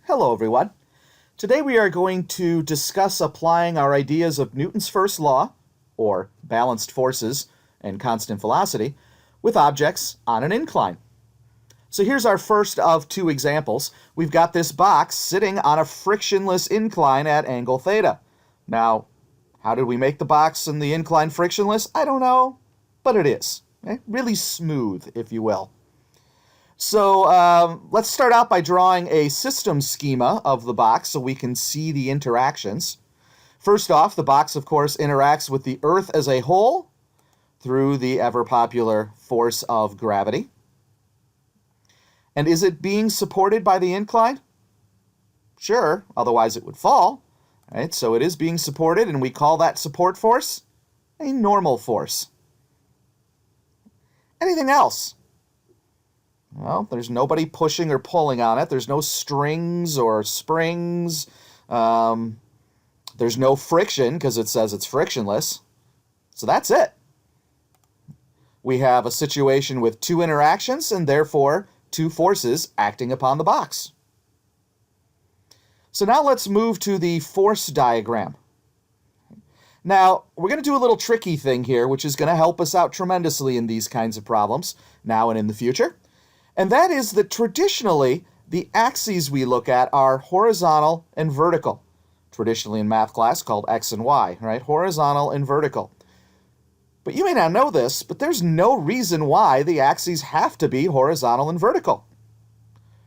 Hello everyone. Today we are going to discuss applying our ideas of Newton's first law, or balanced forces and constant velocity, with objects on an incline. So here's our first of two examples. We've got this box sitting on a frictionless incline at angle theta. Now, how did we make the box and the incline frictionless? I don't know, but it is. Okay? Really smooth, if you will. So let's start out by drawing a system schema of the box so we can see the interactions. First off, the box, of course, interacts with the Earth as a whole through the ever-popular force of gravity. And is it being supported by the incline? Sure, otherwise it would fall. Right? So it is being supported, and we call that support force a normal force. Anything else? Well, there's nobody pushing or pulling on it. There's no strings or springs. There's no friction because it says it's frictionless. So that's it. We have a situation with two interactions and therefore two forces acting upon the box. So now let's move to the force diagram. Now, we're going to do a little tricky thing here, which is going to help us out tremendously in these kinds of problems now and in the future. And that is that traditionally, the axes we look at are horizontal and vertical. Traditionally in math class called X and Y, right? Horizontal and vertical. But you may not know this, but there's no reason why the axes have to be horizontal and vertical.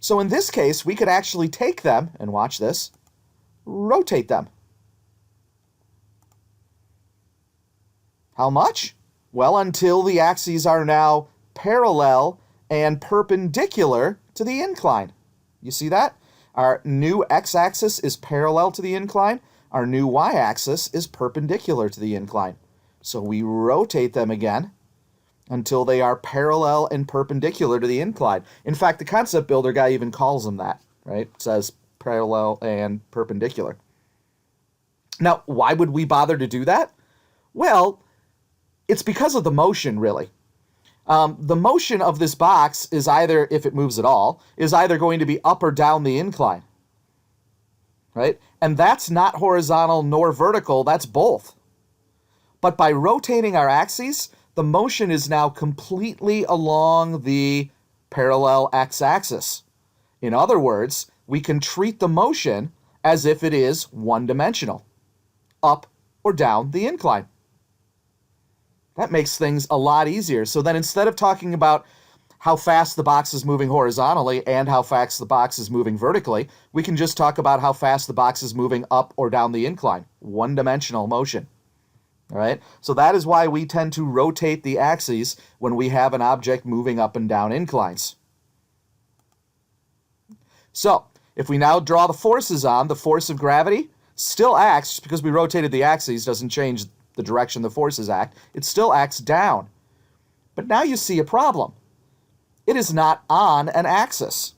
So in this case, we could actually take them, and watch this, rotate them. How much? Well, until the axes are now parallel and perpendicular to the incline. You see that? Our new x-axis is parallel to the incline. Our new y-axis is perpendicular to the incline. So we rotate them again until they are parallel and perpendicular to the incline. In fact, the concept builder guy even calls them that, right? It says parallel and perpendicular. Now, why would we bother to do that? Well, it's because of the motion, really. The motion of this box is either, if it moves at all, is either going to be up or down the incline, right? And that's not horizontal nor vertical, that's both. But by rotating our axes, the motion is now completely along the parallel x-axis. In other words, we can treat the motion as if it is one-dimensional, up or down the incline. That makes things a lot easier. So then instead of talking about how fast the box is moving horizontally and how fast the box is moving vertically, we can just talk about how fast the box is moving up or down the incline. One-dimensional motion. All right? So that is why we tend to rotate the axes when we have an object moving up and down inclines. So if we now draw the forces on, the force of gravity still acts, just because we rotated the axes doesn't change the direction the forces act, it still acts down. But now you see a problem. It is not on an axis,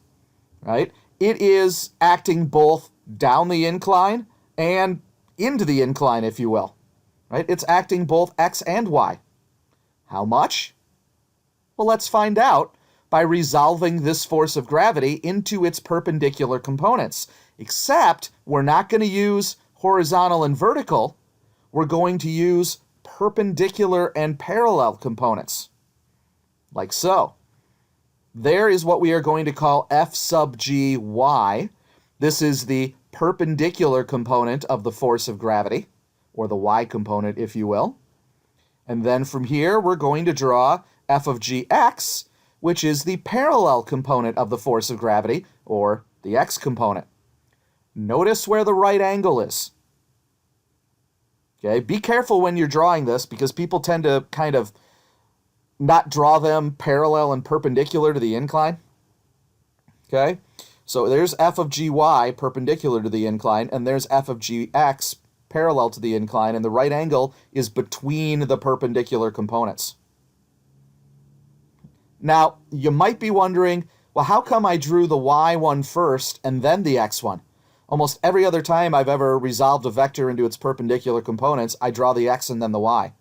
right? It is acting both down the incline and into the incline, if you will, right? It's acting both X and Y. How much? Well, let's find out by resolving this force of gravity into its perpendicular components. Except we're not going to use horizontal and vertical. We're going to use perpendicular and parallel components, like so. There is what we are going to call F sub g y. This is the perpendicular component of the force of gravity, or the y component, if you will. And then from here, we're going to draw F of gx, which is the parallel component of the force of gravity, or the x component. Notice where the right angle is. Okay, be careful when you're drawing this because people tend to kind of not draw them parallel and perpendicular to the incline. Okay, so there's F of gy perpendicular to the incline, and there's F of gx parallel to the incline, and the right angle is between the perpendicular components. Now, you might be wondering, well, how come I drew the y one first and then the x one? Almost every other time I've ever resolved a vector into its perpendicular components, I draw the x and then the y.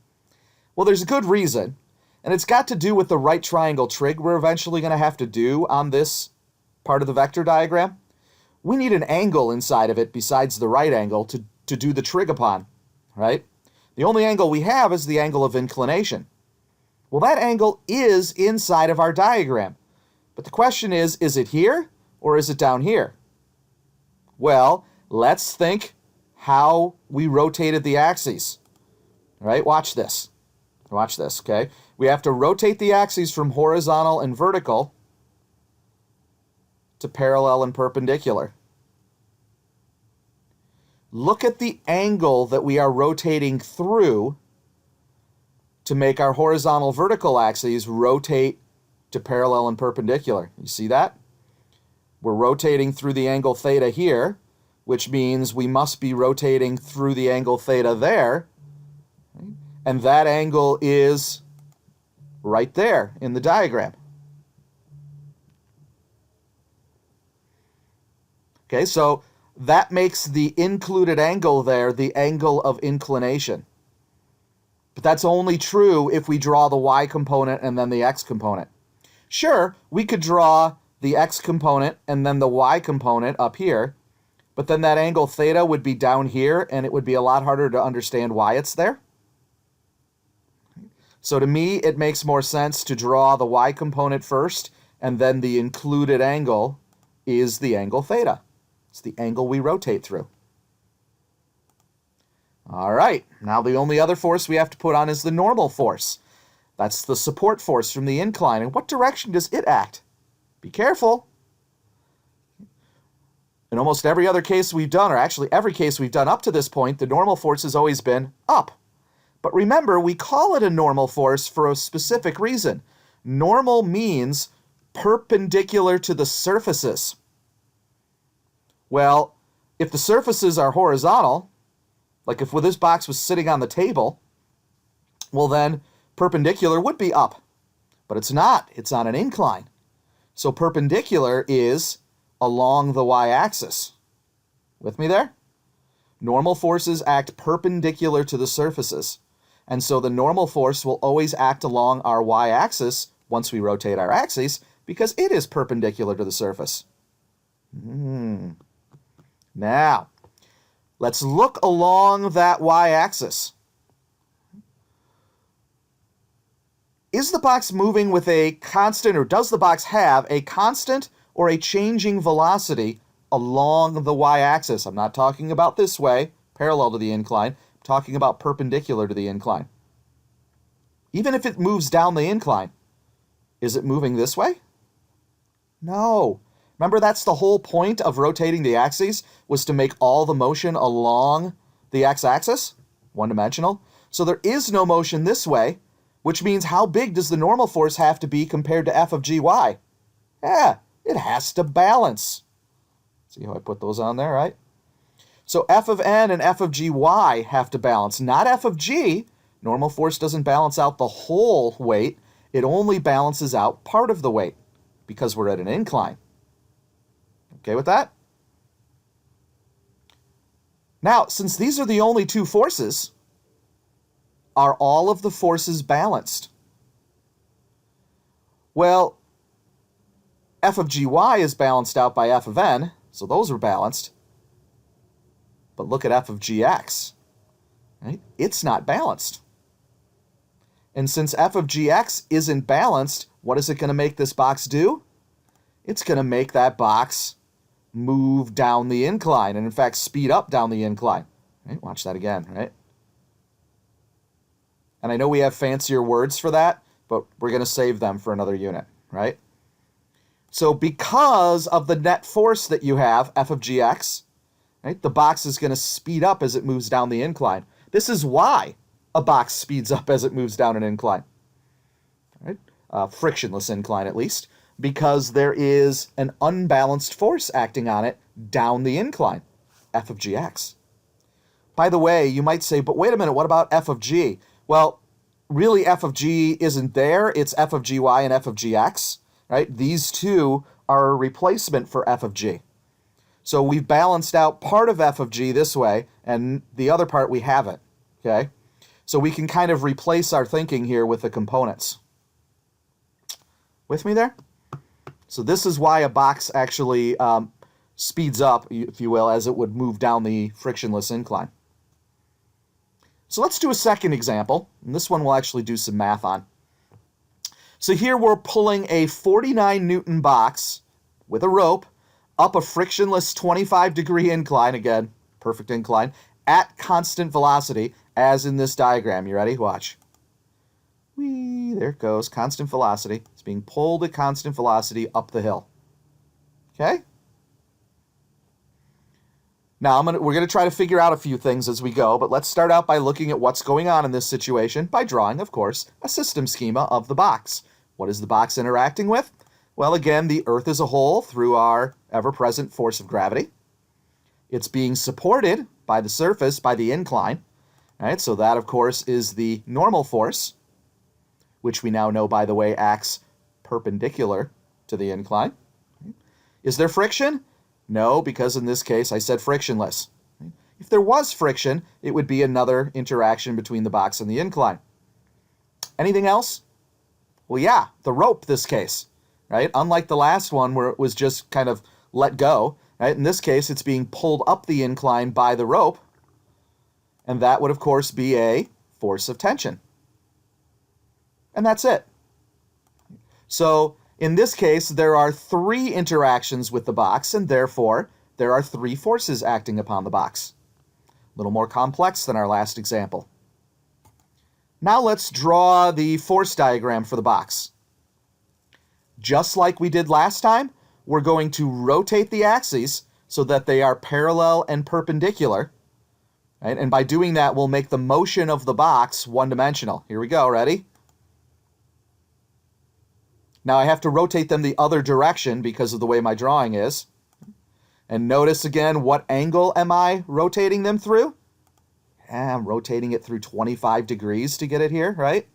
Well, there's a good reason, and it's got to do with the right triangle trig we're eventually going to have to do on this part of the vector diagram. we need an angle inside of it besides the right angle to do the trig upon, right? The only angle we have is the angle of inclination. Well, that angle is inside of our diagram. But the question is it here or is it down here? Well, let's think how we rotated the axes. All right, watch this. Watch this, okay? We have to rotate the axes from horizontal and vertical to parallel and perpendicular. Look at the angle that we are rotating through to make our horizontal vertical axes rotate to parallel and perpendicular. You see that? We're rotating through the angle theta here, which means we must be rotating through the angle theta there. And that angle is right there in the diagram. Okay, so that makes the included angle there the angle of inclination. But that's only true if we draw the y component and then the x component. Sure, we could draw the x component and then the y component up here, but then that angle theta would be down here and it would be a lot harder to understand why it's there. So to me, it makes more sense to draw the y component first, and then the included angle is the angle theta. It's the angle we rotate through. All right, now the only other force we have to put on is the normal force. That's the support force from the incline. And what direction does it act? Be careful. In almost every other case we've done, or actually every case we've done up to this point, the normal force has always been up. But remember, we call it a normal force for a specific reason. Normal means perpendicular to the surfaces. Well, if the surfaces are horizontal, like if this box was sitting on the table, well then perpendicular would be up. But it's not. It's on an incline. So perpendicular is along the y-axis. With me there? Normal forces act perpendicular to the surfaces. And so the normal force will always act along our y-axis once we rotate our axes because it is perpendicular to the surface. Now, let's look along that y-axis. Is the box moving with a constant, or does the box have a constant or a changing velocity along the y-axis? I'm not talking about this way, parallel to the incline. I'm talking about perpendicular to the incline. Even if it moves down the incline, is it moving this way? No. Remember, that's the whole point of rotating the axes, was to make all the motion along the x-axis, one-dimensional. So there is no motion this way, which means how big does the normal force have to be compared to f of gy? Yeah, it has to balance. See how I put those on there, right? So f of n and f of gy have to balance, not f of g. Normal force doesn't balance out the whole weight. It only balances out part of the weight because we're at an incline. Okay with that? Now, since these are the only two forces, are all of the forces balanced? Well, f of gy is balanced out by f of n, so those are balanced. But look at f of gx. Right? It's not balanced. And since f of gx isn't balanced, what is it going to make this box do? It's going to make that box move down the incline, and in fact speed up down the incline. Right? Watch that again, right? And I know we have fancier words for that, but we're going to save them for another unit, right? So because of the net force that you have, f of gx, right, the box is going to speed up as it moves down the incline. This is why a box speeds up as it moves down an incline, right? Frictionless incline at least, because there is an unbalanced force acting on it down the incline, f of gx. By the way, you might say, but wait a minute, what about f of g? Well, really f of g isn't there. It's f of gy and f of gx, right? These two are a replacement for f of g. So we've balanced out part of f of g this way, and the other part we haven't, okay? So we can kind of replace our thinking here with the components. With me there? So this is why a box actually speeds up, if you will, as it would move down the frictionless incline. So let's do a second example, and this one we'll actually do some math on. So here we're pulling a 49 Newton box with a rope up a frictionless 25-degree incline, again, perfect incline, at constant velocity, as in this diagram. You ready? Watch. Whee, there it goes, constant velocity. It's being pulled at constant velocity up the hill. Okay? Now, we're going to try to figure out a few things as we go, but let's start out by looking at what's going on in this situation by drawing, of course, a system schema of the box. What is the box interacting with? Well, again, the Earth as a whole through our ever-present force of gravity. It's being supported by the surface, by the incline. Right? So that, of course, is the normal force, which we now know, by the way, acts perpendicular to the incline. Is there friction? No, because in this case, I said frictionless. If there was friction, it would be another interaction between the box and the incline. Anything else? Well, yeah, the rope this case, right? Unlike the last one where it was just kind of let go, right? In this case, it's being pulled up the incline by the rope, and that would, of course, be a force of tension. And that's it. So, in this case, there are 3 interactions with the box, and therefore, there are 3 forces acting upon the box. A little more complex than our last example. Now let's draw the force diagram for the box. Just like we did last time, we're going to rotate the axes so that they are parallel and perpendicular. Right? And by doing that, we'll make the motion of the box one-dimensional. Here we go, ready? Now I have to rotate them the other direction because of the way my drawing is. And notice again, what angle am I rotating them through? I'm rotating it through 25 degrees to get it here, right?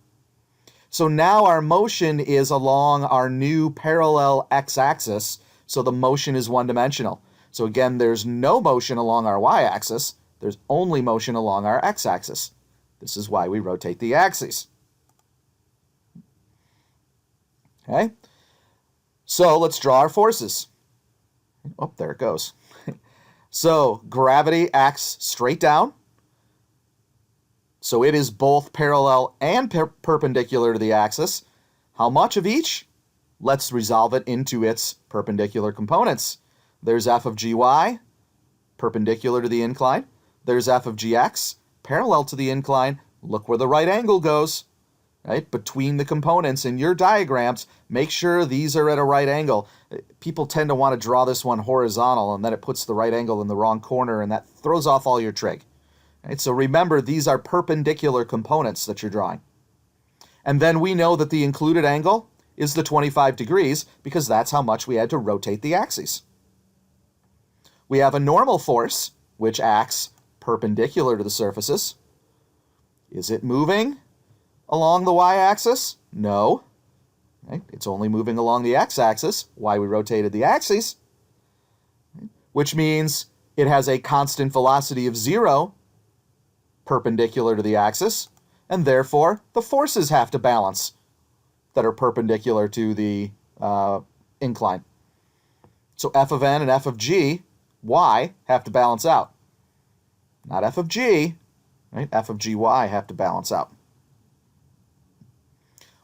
So now our motion is along our new parallel x-axis, so the motion is one-dimensional. So again, there's no motion along our y-axis, there's only motion along our x-axis. This is why we rotate the axes. Okay, so let's draw our forces. Oh, there it goes. So gravity acts straight down. So it is both parallel and perpendicular to the axis. How much of each? Let's resolve it into its perpendicular components. There's f of gy, perpendicular to the incline. There's f of gx, parallel to the incline. Look where the right angle goes. Right? Between the components in your diagrams, make sure these are at a right angle. People tend to want to draw this one horizontal, and then it puts the right angle in the wrong corner, and that throws off all your trig. Right? So remember, these are perpendicular components that you're drawing. And then we know that the included angle is the 25 degrees because that's how much we had to rotate the axes. We have a normal force, which acts perpendicular to the surfaces. Is it moving along the y-axis? No. Right? It's only moving along the x-axis, why we rotated the axes, which means it has a constant velocity of 0 perpendicular to the axis, and therefore the forces have to balance that are perpendicular to the incline. So f of n and f of g, y, have to balance out. Not f of g, right? F of gy have to balance out.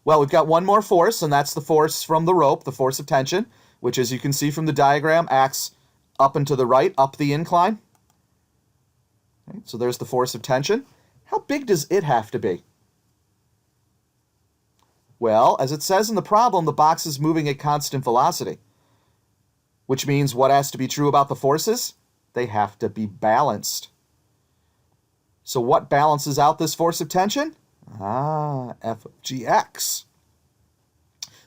Well, we've got one more force, and that's the force from the rope, the force of tension, which, as you can see from the diagram, acts up and to the right, up the incline. Okay, so there's the force of tension. How big does it have to be? Well, as it says in the problem, the box is moving at constant velocity, which means what has to be true about the forces? They have to be balanced. So what balances out this force of tension? F of gx.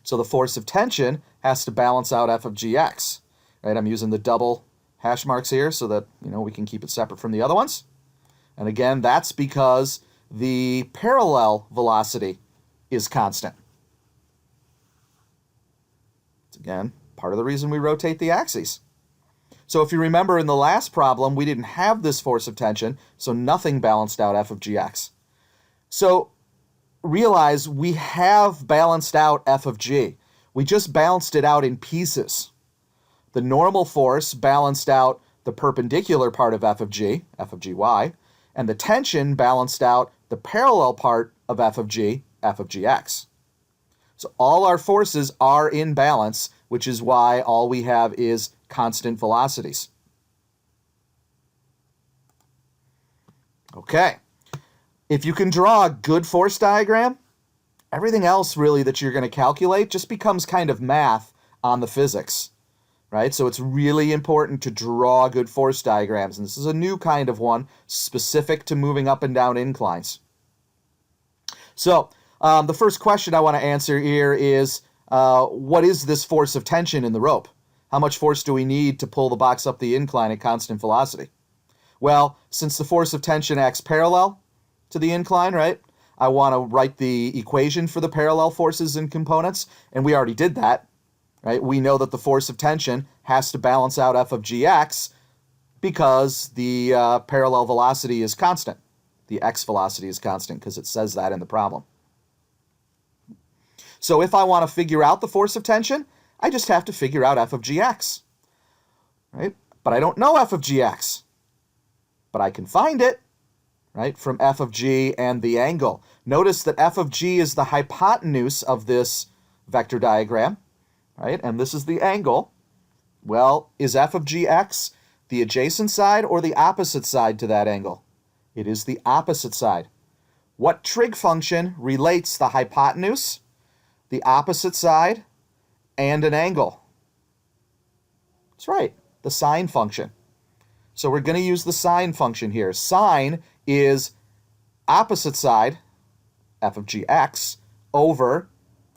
So the force of tension has to balance out f of gx. Right? I'm using the double hash marks here so that we can keep it separate from the other ones. And again, that's because the parallel velocity is constant. It's again part of the reason we rotate the axes. So if you remember in the last problem, we didn't have this force of tension, so nothing balanced out f of gx. So realize we have balanced out f of g. We just balanced it out in pieces. The normal force balanced out the perpendicular part of f of g y, and the tension balanced out the parallel part of f of gx. So all our forces are in balance, which is why all we have is constant velocities. Okay, if you can draw a good force diagram, everything else really that you're going to calculate just becomes kind of math on the physics, right? So it's really important to draw good force diagrams, and this is a new kind of one specific to moving up and down inclines. So the first question I want to answer here is, what is this force of tension in the rope? How much force do we need to pull the box up the incline at constant velocity? Well, since the force of tension acts parallel to the incline, right, I want to write the equation for the parallel forces and components, and we already did that, right? We know that the force of tension has to balance out f of gx because the parallel velocity is constant. The x velocity is constant because it says that in the problem. So if I want to figure out the force of tension, I just have to figure out f of gx, right? But I don't know f of gx, but I can find it, right, from f of g and the angle. Notice that f of g is the hypotenuse of this vector diagram, right, and this is the angle. Well, is f of gx the adjacent side or the opposite side to that angle? It is the opposite side. What trig function relates the hypotenuse, the opposite side, and an angle? That's right, the sine function. So we're going to use the sine function here. Sine is opposite side, f of gx, over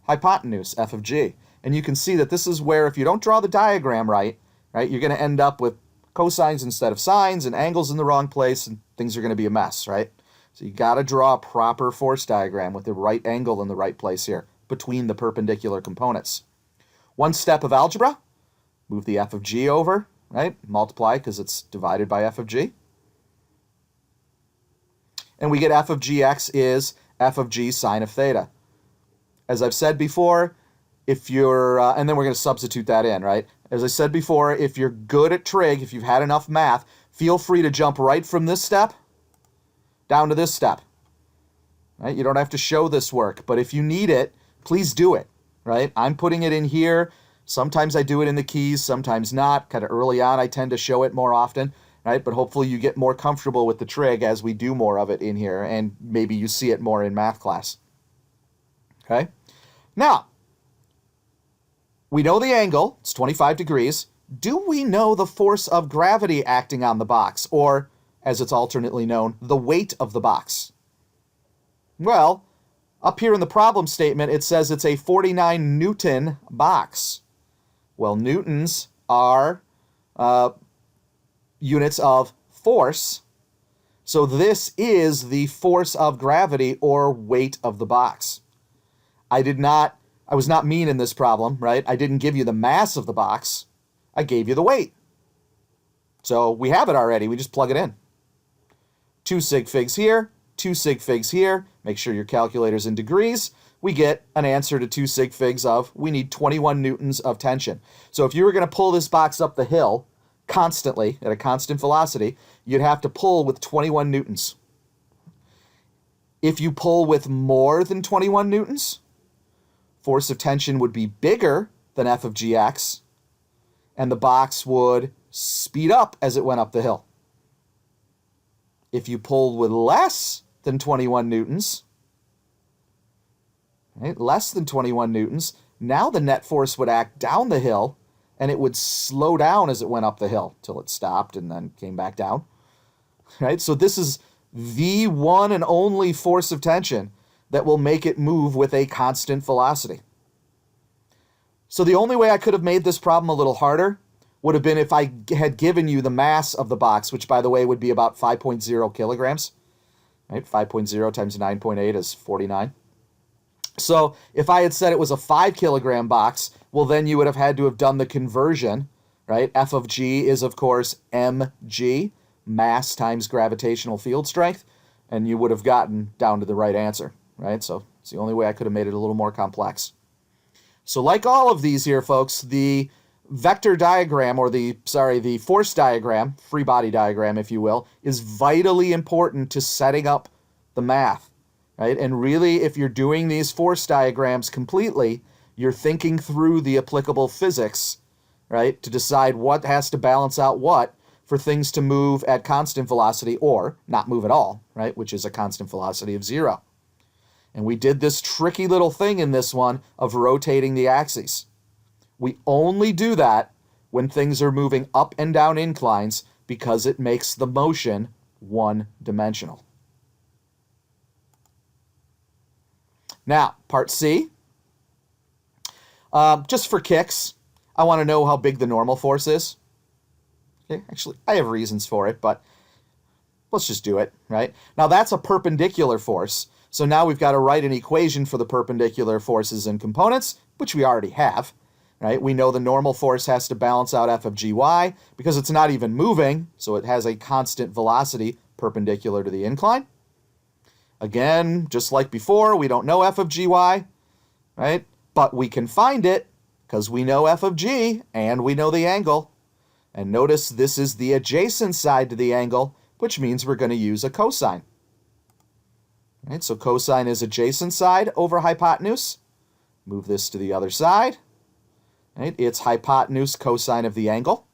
hypotenuse, f of g. And you can see that this is where, if you don't draw the diagram right, you're going to end up with cosines instead of sines and angles in the wrong place, and things are going to be a mess, right? So you got to draw a proper force diagram with the right angle in the right place here between the perpendicular components. One step of algebra, move the f of g over, right? Multiply because it's divided by f of g. And we get f of gx is f of g sine of theta. As I've said before, if you're, and then we're going to substitute that in, right? As I said before, if you're good at trig, if you've had enough math, feel free to jump right from this step down to this step, right? You don't have to show this work, but if you need it, please do it, right? I'm putting it in here. Sometimes I do it in the keys, sometimes not. Kind of early on, I tend to show it more often, right? But hopefully you get more comfortable with the trig as we do more of it in here, and maybe you see it more in math class. Okay? Now, we know the angle, it's 25 degrees. Do we know the force of gravity acting on the box, or, as it's alternately known, the weight of the box? Well, up here in the problem statement, it says it's a 49 Newton box. Well, newtons are units of force, so this is the force of gravity or weight of the box. I was not mean in this problem, right? I didn't give you the mass of the box. I gave you the weight. So we have it already. We just plug it in. 2 sig figs here, 2 sig figs here. Make sure your calculator's in degrees. We get an answer to 2 sig figs of, we need 21 newtons of tension. So if you were going to pull this box up the hill constantly, at a constant velocity, you'd have to pull with 21 newtons. If you pull with more than 21 newtons, force of tension would be bigger than f of gx, and the box would speed up as it went up the hill. If you pulled with less than 21 newtons, right, less than 21 newtons, now the net force would act down the hill, and it would slow down as it went up the hill till it stopped and then came back down. Right? So this is the one and only force of tension that will make it move with a constant velocity. So the only way I could have made this problem a little harder would have been if I had given you the mass of the box, which, by the way, would be about 5.0 kilograms. Right? 5.0 times 9.8 is 49. So if I had said it was a 5 kilogram box, well, then you would have had to have done the conversion, right? F of g is, of course, mg, mass times gravitational field strength, and you would have gotten down to the right answer, right? So it's the only way I could have made it a little more complex. So like all of these here, folks, the vector diagram, or the force diagram, free body diagram, if you will, is vitally important to setting up the math, right? And really, if you're doing these force diagrams completely, you're thinking through the applicable physics, right, to decide what has to balance out what for things to move at constant velocity or not move at all, right, which is a constant velocity of 0. And we did this tricky little thing in this one of rotating the axes. We only do that when things are moving up and down inclines because it makes the motion one-dimensional. Now, part C. Just for kicks, I want to know how big the normal force is. Okay, actually, I have reasons for it, but let's just do it, right? Now, that's a perpendicular force. So now we've got to write an equation for the perpendicular forces and components, which we already have, right? We know the normal force has to balance out F of gy because it's not even moving, so it has a constant velocity perpendicular to the incline. Again, just like before, we don't know F of gy, right? But we can find it because we know F of g and we know the angle. And notice this is the adjacent side to the angle, which means we're going to use a cosine. Right, so cosine is adjacent side over hypotenuse. Move this to the other side. Right, it's hypotenuse cosine of the angle.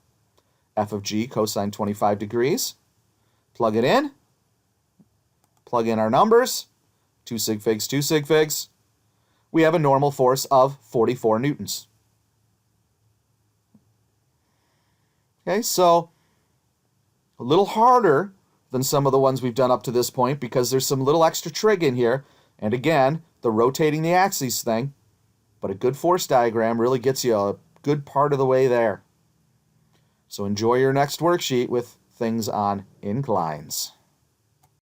F of g cosine 25 degrees. Plug it in. Plug in our numbers. 2 sig figs, 2 sig figs. We have a normal force of 44 newtons. Okay, so a little harder than some of the ones we've done up to this point because there's some little extra trig in here. And again, the rotating the axes thing. But a good force diagram really gets you a good part of the way there. So enjoy your next worksheet with things on inclines.